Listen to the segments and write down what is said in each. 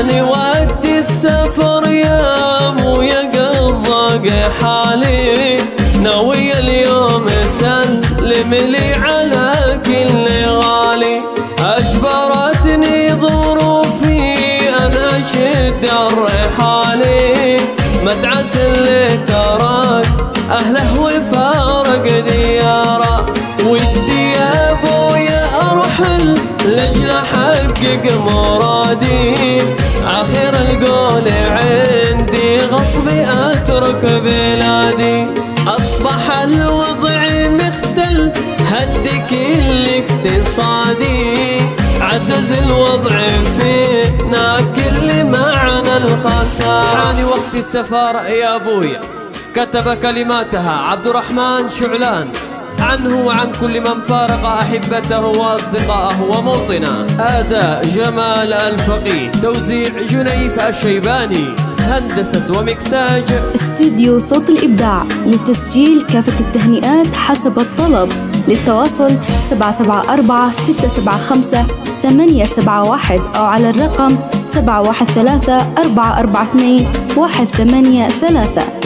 حاني وقت السفر يا ابويا قد ضاق حالي، ناوي اليوم اسلم لي على كل غالي. اجبرتني ظروفي انا اشد الرحالي، متعس اللي ترك اهله وفارق دياره. ودي يا ابويا ارحل لاجل احقق مرادي، اخر القول عندي غصبي اترك بلادي. اصبح الوضع مختل هد كل اقتصادي، عزز الوضع فينا كل معنى الخسارة. حان وقت السفارة يا ابويا كتب كلماتها عبد الرحمن شعلان، عنه وعن كل من فارق أحبته وأصدقائه وموطنه. أداء جمال الفقيه، توزيع جنيف الشيباني، هندسة ومكساج استديو صوت الإبداع لتسجيل كافة التهنئات حسب الطلب. للتواصل 774-675-871 أو على الرقم 713-442-183.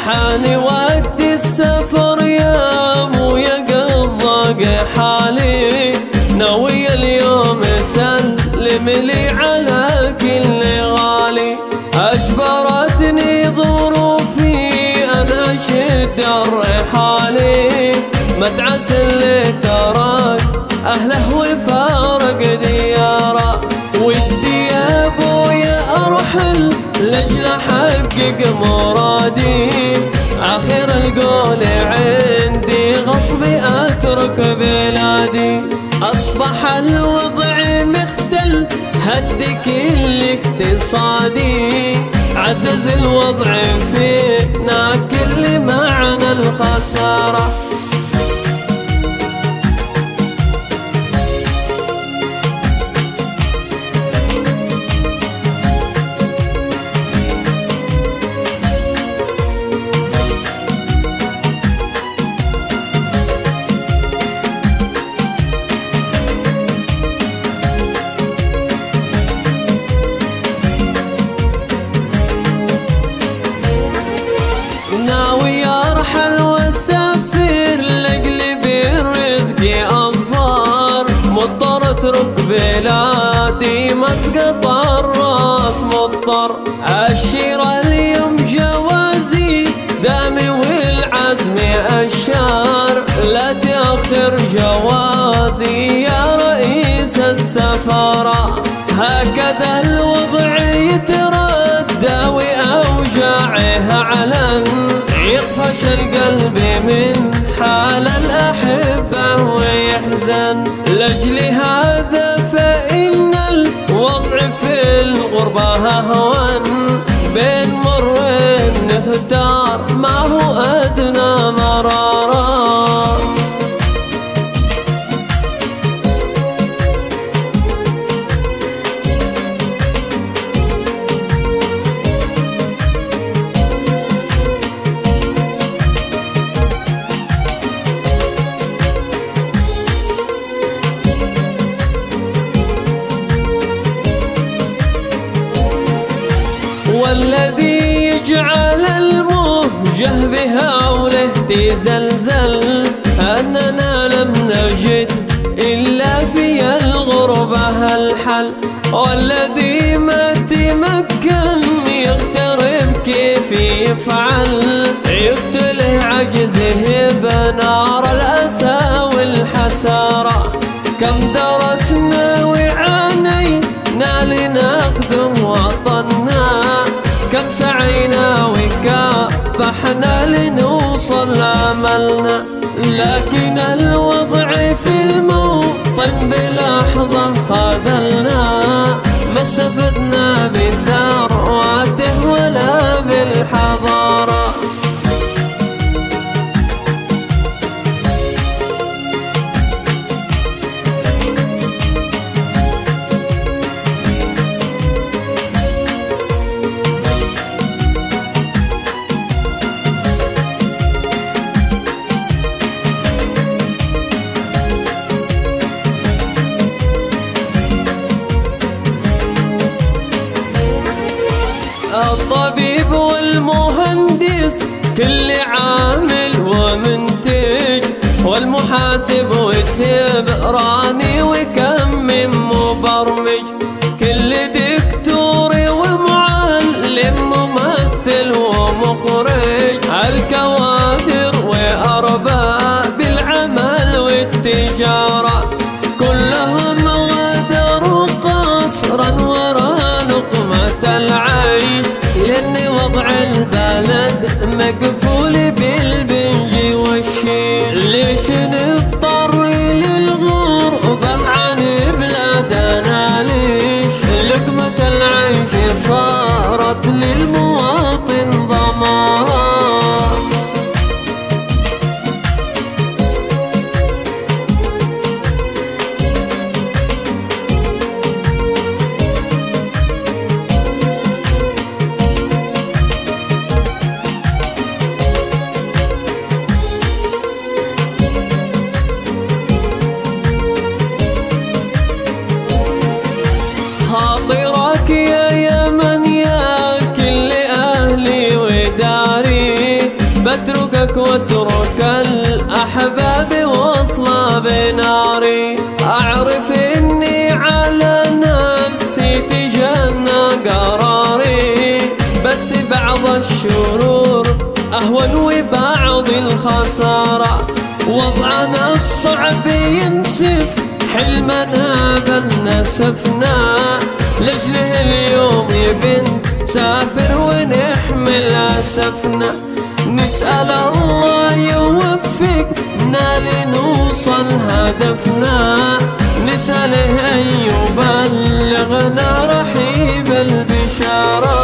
حاني وقت السفر يا ابويا قد ضاق حالي، ناوي اليوم اسلم لي على كل غالي. اجبرتني ظروفي انا اشد الرحالي، متعس اللي ترك اهله وفارق دياره. ودي يا ابويا ارحل لاجل احقق مرادي، اخر القول عندي غصبي اترك بلادي. اصبح الوضع مختل هد كل اقتصادي، عزز الوضع فينا كل معنى الخسارة. ناوي ارحل واسافر لاجلب الرزق اظفار، مضطر اترك بلادي مسقط الراس مضطر. اشير اليوم جوازي دامي والعزم اشار، لا تاخر جوازي يا رئيس السفارة. هكذا الوضع يتردى واوجاعه علن، يطفش القلب من حال الأحبة ويحزن. لأجل هذا فإن الوضع في الغربة هون، بين مر نختار ما هو أدنى مرارا. والذي يجعل الموجه بهوله تزلزل، أننا لم نجد إلا في الغربة الحل. والذي ما تمكن يغترب كيف يفعل، يقتله عجزه بنار الأسى والحسارة. كم درسنا وعانينا لنخدم وطننا، كم سعينا وكافحنا لنوصل لأملنا. لكن الوضع في الموطن بلحظة خذلنا، ما استفدنا بثروته ولا بالحضارة. الطبيب والمهندس كل عامل ومنتج، والمحاسب والسبراني وكم من مبرمج، كل دكتور ومعلم ممثل ومخرج، الكوادر وأرباب العمل والتجارة كلهم غادروا قصرا ورا لقمة العيش، لأن وضع البلد مقفول بالبنج والشيش. ليش نضطر للغربة عن بلادنا؟ ليش لقمة العيش صارت للمواطن ضمان؟ خاطرك يا يمن يا كل أهلي وداري، بتركك واترك الأحباب واصلى بناري، أعرف إني على نفسي تجنى قراري، بس بعض الشرور أهون وبعض الخسارة، وضعنا الصعب ينسف حلمنا بالنسفنا، لجله اليوم بنت سافر ونحمل أسفنا، نسأل الله يوفقنا لنوصل هدفنا، نسأله أن يبلغنا رحيب البشارة.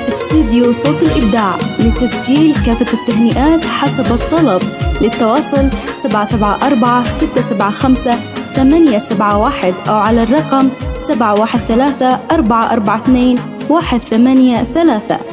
استديو صوت الإبداع لتسجيل كافة التهنئات حسب الطلب. للتواصل 774-675-871 أو على الرقم 713-442-183.